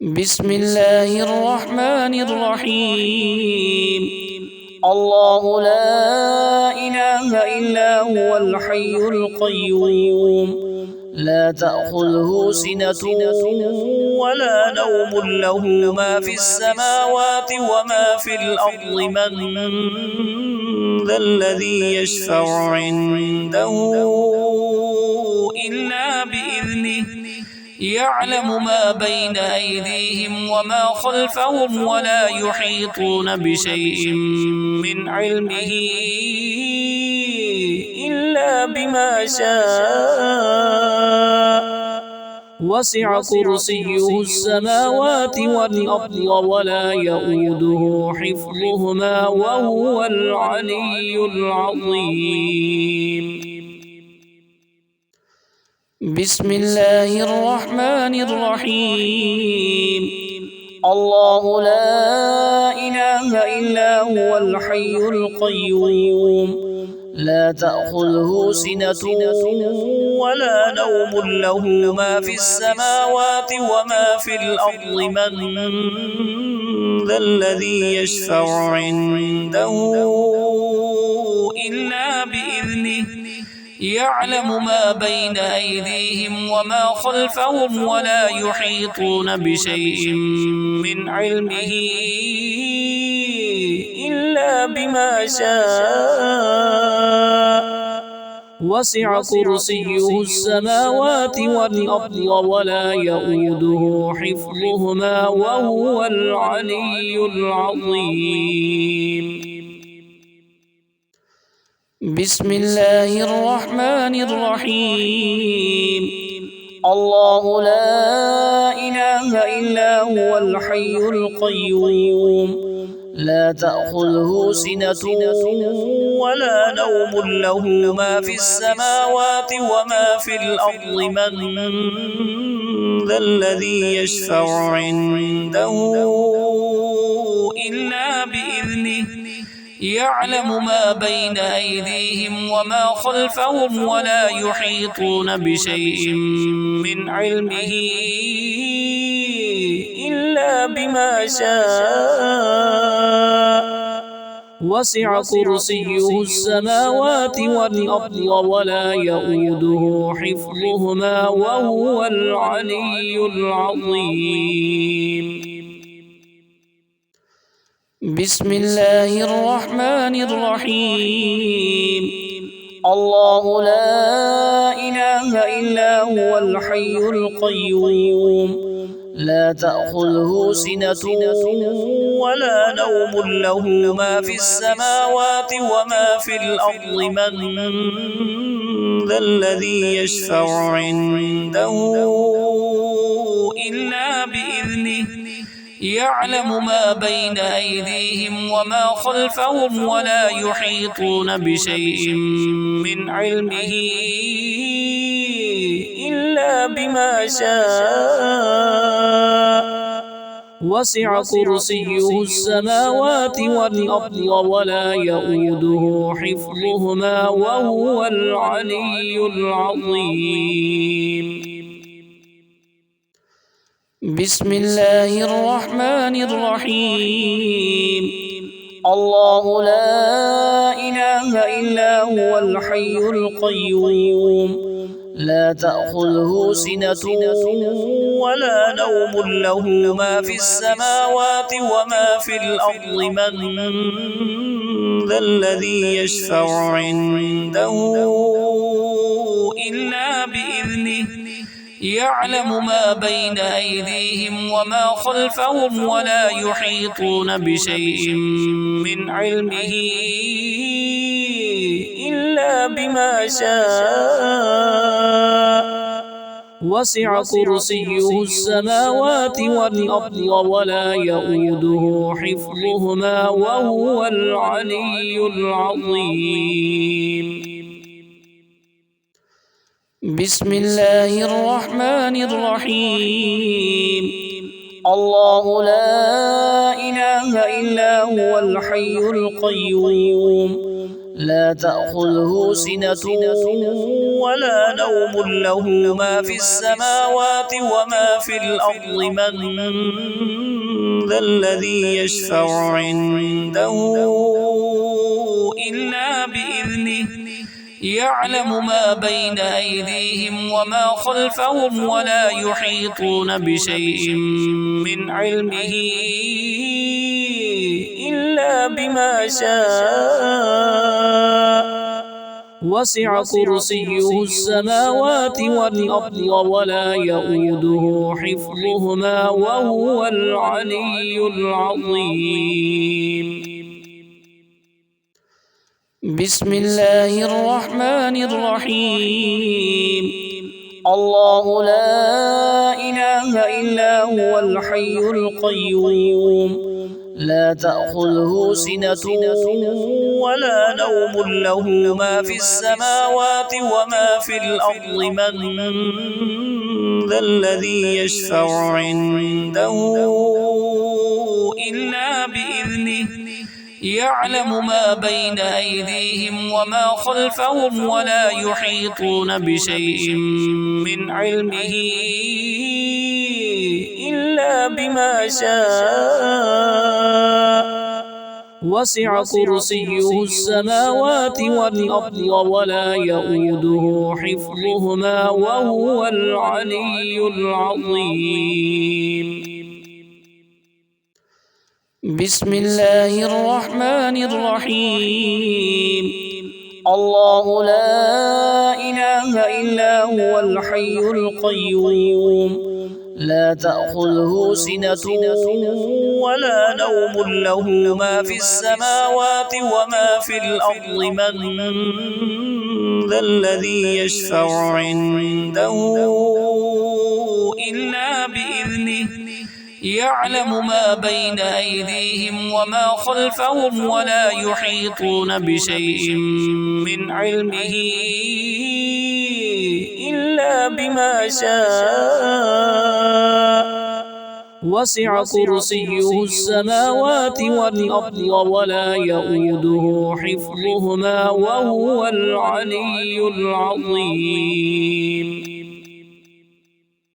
بسم الله الرحمن الرحيم. الله لا إله إلا هو الحي القيوم لا تأخذه سنة ولا نوم له ما في السماوات وما في الأرض من ذا الذي يشفع عنده إلا بإذنه يعلم ما بين أيديهم وما خلفهم ولا يحيطون بشيء من علمه إلا بما شاء وسع كرسيه السماوات والأرض ولا يؤوده حفظهما وهو العلي العظيم. بسم الله الرحمن الرحيم. الله لا إله إلا هو الحي القيوم لا تأخذه سنة ولا نوم له ما في السماوات وما في الأرض من ذا الذي يشفع عنده إلا بإذنه يعلم ما بين أيديهم وما خلفهم ولا يحيطون بشيء من علمه إلا بما شاء وسع كرسيه السماوات والأرض ولا يؤوده حفظهما وهو العلي العظيم. بسم الله الرحمن الرحيم. الله لا إله إلا هو الحي القيوم لا تأخذه سنة ولا نوم له ما في السماوات وما في الأرض من ذا الذي يشفع عنده إلا بإذنه يعلم ما بين أيديهم وما خلفهم ولا يحيطون بشيء من علمه إلا بما شاء وسع كرسيه السماوات والأرض ولا يؤوده حفظهما وهو العلي العظيم. بسم الله الرحمن الرحيم. الله لا إله إلا هو الحي القيوم لا تأخذه سنة ولا نوم له ما في السماوات وما في الأرض من ذا الذي يشفع عنده إلا بإذنه يعلم ما بين أيديهم وما خلفهم ولا يحيطون بشيء من علمه إلا بما شاء وسع كرسيه السماوات والأرض ولا يؤوده حفظهما وهو العلي العظيم. بسم الله الرحمن الرحيم. الله لا إله إلا هو الحي القيوم لا تأخذه سنة ولا نوم له ما في السماوات وما في الأرض من ذا الذي يشفع عنده إلا بإذنه يعلم ما بين أيديهم وما خلفهم ولا يحيطون بشيء من علمه إلا بما شاء وسع كرسيه السماوات والأرض ولا يؤوده حفظهما وهو العلي العظيم. بسم الله الرحمن الرحيم. الله لا إله إلا هو الحي القيوم لا تأخذه سنة ولا نوم له ما في السماوات وما في الأرض من ذا الذي يشفع عنده إلا بإذنه يعلم ما بين أيديهم وما خلفهم ولا يحيطون بشيء من علمه إلا بما شاء وسع كرسيه السماوات والأرض ولا يؤوده حفظهما وهو العلي العظيم. بسم الله الرحمن الرحيم. الله لا إله إلا هو الحي القيوم لا تأخذه سنة ولا نوم له ما في السماوات وما في الأرض من ذا الذي يشفع عنده إلا بإذنه يعلم ما بين أيديهم وما خلفهم ولا يحيطون بشيء من علمه إلا بما شاء وسع كرسيه السماوات والأرض ولا يؤوده حفظهما وهو العلي العظيم. بسم الله الرحمن الرحيم. الله لا إله إلا هو الحي القيوم لا تأخذه سنة ولا نوم له ما في السماوات وما في الأرض من ذا الذي يشفع عنده إلا بإذنه يعلم ما بين أيديهم وما خلفهم ولا يحيطون بشيء من علمه إلا بما شاء وسع كرسيه السماوات والأرض ولا يؤوده حفظهما وهو العلي العظيم.